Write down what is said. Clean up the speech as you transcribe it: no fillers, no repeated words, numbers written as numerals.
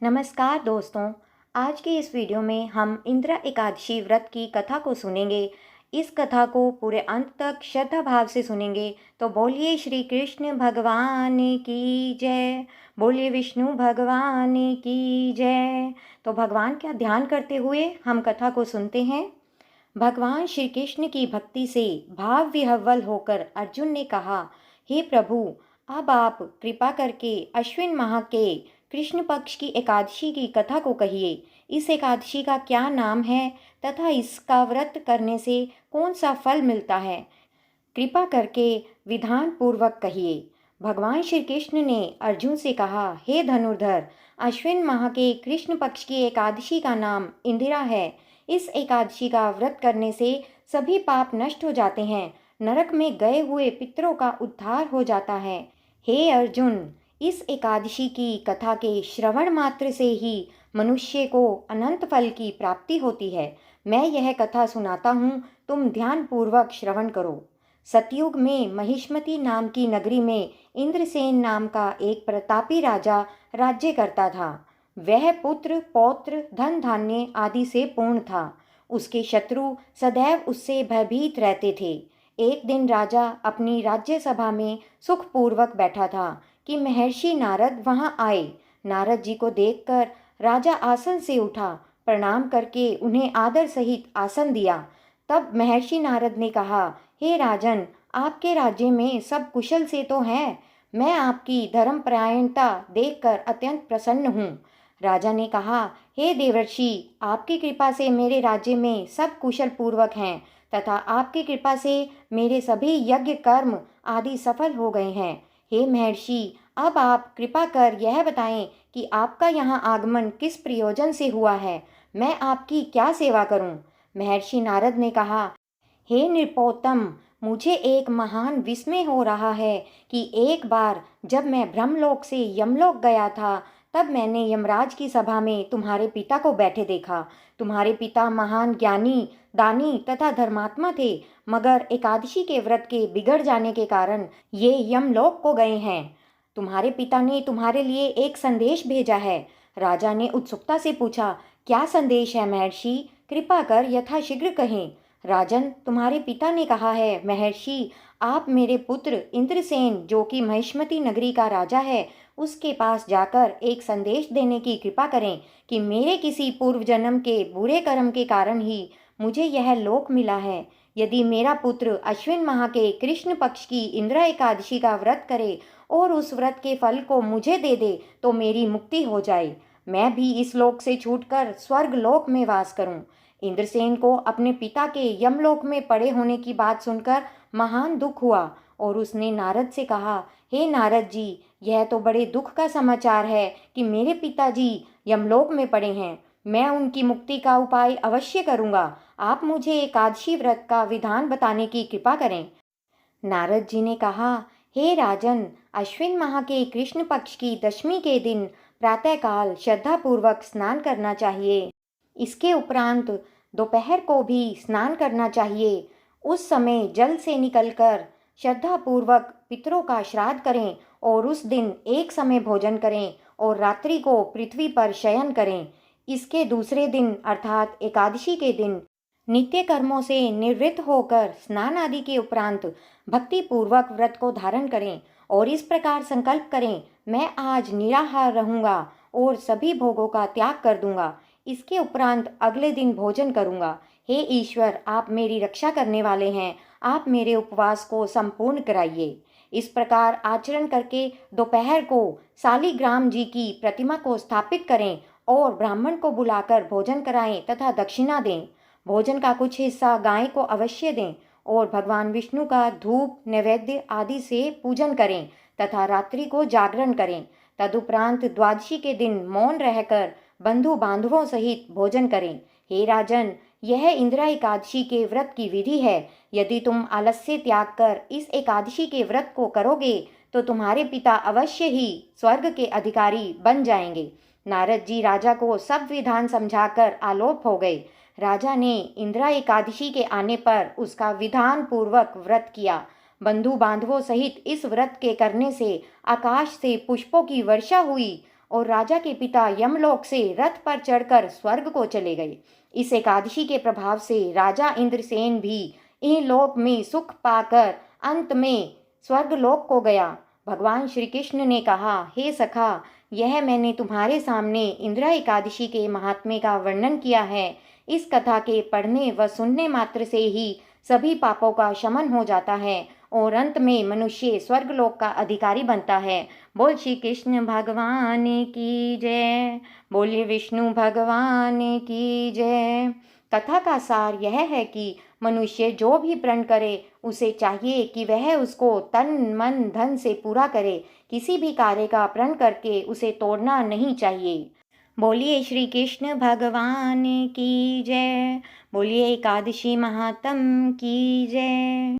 नमस्कार दोस्तों। आज के इस वीडियो में हम इंदिरा एकादशी व्रत की कथा को सुनेंगे। इस कथा को पूरे अंत तक श्रद्धा भाव से सुनेंगे तो बोलिए श्री कृष्ण भगवान की जय, बोलिए विष्णु भगवान की जय। तो भगवान का ध्यान करते हुए हम कथा को सुनते हैं। भगवान श्री कृष्ण की भक्ति से भाव विह्वल होकर अर्जुन ने कहा, हे प्रभु, अब आप कृपा करके अश्विन माह के कृष्ण पक्ष की एकादशी की कथा को कहिए। इस एकादशी का क्या नाम है तथा इसका व्रत करने से कौन सा फल मिलता है? कृपा करके विधान पूर्वक कहिए। भगवान श्री कृष्ण ने अर्जुन से कहा, हे धनुर्धर, अश्विन माह के कृष्ण पक्ष की एकादशी का नाम इंदिरा है। इस एकादशी का व्रत करने से सभी पाप नष्ट हो जाते हैं, नरक में गए हुए पितरों का उद्धार हो जाता है। हे अर्जुन, इस एकादशी की कथा के श्रवण मात्र से ही मनुष्य को अनंत फल की प्राप्ति होती है। मैं यह कथा सुनाता हूँ, तुम ध्यान पूर्वक श्रवण करो। सतयुग में महिष्मती नाम की नगरी में इंद्रसेन नाम का एक प्रतापी राजा राज्य करता था। वह पुत्र पौत्र धन धान्य आदि से पूर्ण था। उसके शत्रु सदैव उससे भयभीत रहते थे। एक दिन राजा अपनी राज्य सभा में सुखपूर्वक बैठा था कि महर्षि नारद वहां आए। नारद जी को देखकर राजा आसन से उठा, प्रणाम करके उन्हें आदर सहित आसन दिया। तब महर्षि नारद ने कहा, हे राजन, आपके राज्य में सब कुशल से तो हैं। मैं आपकी धर्मपरायणता देखकर अत्यंत प्रसन्न हूँ। राजा ने कहा, हे देवर्षि, आपकी कृपा से मेरे राज्य में सब कुशल पूर्वक हैं तथा आपकी कृपा से मेरे सभी यज्ञ कर्म आदि सफल हो गए हैं। हे महर्षि, अब आप कृपा कर यह बताएं कि आपका यहाँ आगमन किस प्रयोजन से हुआ है। मैं आपकी क्या सेवा करूं? महर्षि नारद ने कहा, हे नृपोत्तम, मुझे एक महान विस्मय हो रहा है कि एक बार जब मैं ब्रह्मलोक से यमलोक गया था, तब मैंने यमराज की सभा में तुम्हारे पिता को बैठे देखा। तुम्हारे पिता महान ज्ञानी, दानी तथा धर्मात्मा थे, मगर एकादशी के व्रत के बिगड़ जाने के कारण ये यमलोक को गए हैं। तुम्हारे पिता ने तुम्हारे लिए एक संदेश भेजा है। राजा ने उत्सुकता से पूछा, क्या संदेश है महर्षि? कृपा कर यथाशीघ्र कहें। राजन, तुम्हारे पिता ने कहा है, महर्षि, आप मेरे पुत्र इंद्रसेन, जो कि महिष्मती नगरी का राजा है, उसके पास जाकर एक संदेश देने की कृपा करें कि मेरे किसी पूर्व जन्म के बुरे कर्म के कारण ही मुझे यह लोक मिला है। यदि मेरा पुत्र अश्विन माह के कृष्ण पक्ष की इंदिरा एकादशी का व्रत करे और उस व्रत के फल को मुझे दे दे तो मेरी मुक्ति हो जाए। मैं भी इस लोक से छूटकर स्वर्ग लोक में वास करूं। इंद्रसेन को अपने पिता के यमलोक में पड़े होने की बात सुनकर महान दुख हुआ और उसने नारद से कहा, हे नारद जी, यह तो बड़े दुख का समाचार है कि मेरे पिताजी यमलोक में पड़े हैं। मैं उनकी मुक्ति का उपाय अवश्य करूंगा। आप मुझे एकादशी व्रत का विधान बताने की कृपा करें। नारद जी ने कहा, हे राजन, अश्विन माह के कृष्ण पक्ष की दशमी के दिन प्रातःकाल श्रद्धापूर्वक स्नान करना चाहिए। इसके उपरांत दोपहर को भी स्नान करना चाहिए। उस समय जल से निकलकर श्रद्धापूर्वक पितरों का श्राद्ध करें और उस दिन एक समय भोजन करें और रात्रि को पृथ्वी पर शयन करें। इसके दूसरे दिन अर्थात एकादशी के दिन नित्य कर्मों से निवृत्त होकर स्नान आदि के उपरांत भक्ति पूर्वक व्रत को धारण करें और इस प्रकार संकल्प करें, मैं आज निराहार रहूंगा और सभी भोगों का त्याग कर दूंगा। इसके उपरांत अगले दिन भोजन करूंगा। हे ईश्वर, आप मेरी रक्षा करने वाले हैं, आप मेरे उपवास को संपूर्ण कराइए। इस प्रकार आचरण करके दोपहर को शालिग्राम जी की प्रतिमा को स्थापित करें और ब्राह्मण को बुलाकर भोजन कराएं तथा दक्षिणा दें। भोजन का कुछ हिस्सा गाय को अवश्य दें और भगवान विष्णु का धूप नैवेद्य आदि से पूजन करें तथा रात्रि को जागरण करें। तदुपरांत द्वादशी के दिन मौन रहकर बंधु बांधवों सहित भोजन करें। हे राजन, यह इंदिरा एकादशी के व्रत की विधि है। यदि तुम आलस्य त्याग कर इस एकादशी के व्रत को करोगे तो तुम्हारे पिता अवश्य ही स्वर्ग के अधिकारी बन जाएंगे। नारद जी राजा को सब विधान समझाकर आलोप हो गए। राजा ने इंदिरा एकादशी के आने पर उसका विधान पूर्वक व्रत किया। बंधु बांधवों सहित इस व्रत के करने से आकाश से पुष्पों की वर्षा हुई और राजा के पिता यमलोक से रथ पर चढ़कर स्वर्ग को चले गए। इस एकादशी के प्रभाव से राजा इंद्रसेन भी इहलोक में सुख पाकर अंत में स्वर्गलोक को गया। भगवान श्री कृष्ण ने कहा, हे सखा, यह मैंने तुम्हारे सामने इंदिरा एकादशी के महात्म्य का वर्णन किया है। इस कथा के पढ़ने व सुनने मात्र से ही सभी पापों का शमन हो जाता है और अंत में मनुष्य स्वर्गलोक का अधिकारी बनता है। बोल श्री कृष्ण भगवान की जय। बोलिए विष्णु भगवान की जय। कथा का सार यह है कि मनुष्य जो भी प्रण करे उसे चाहिए कि वह उसको तन मन धन से पूरा करे। किसी भी कार्य का प्रण करके उसे तोड़ना नहीं चाहिए। बोलिए श्री कृष्ण भगवान की जय। बोलिए एकादशी महात्म की जय।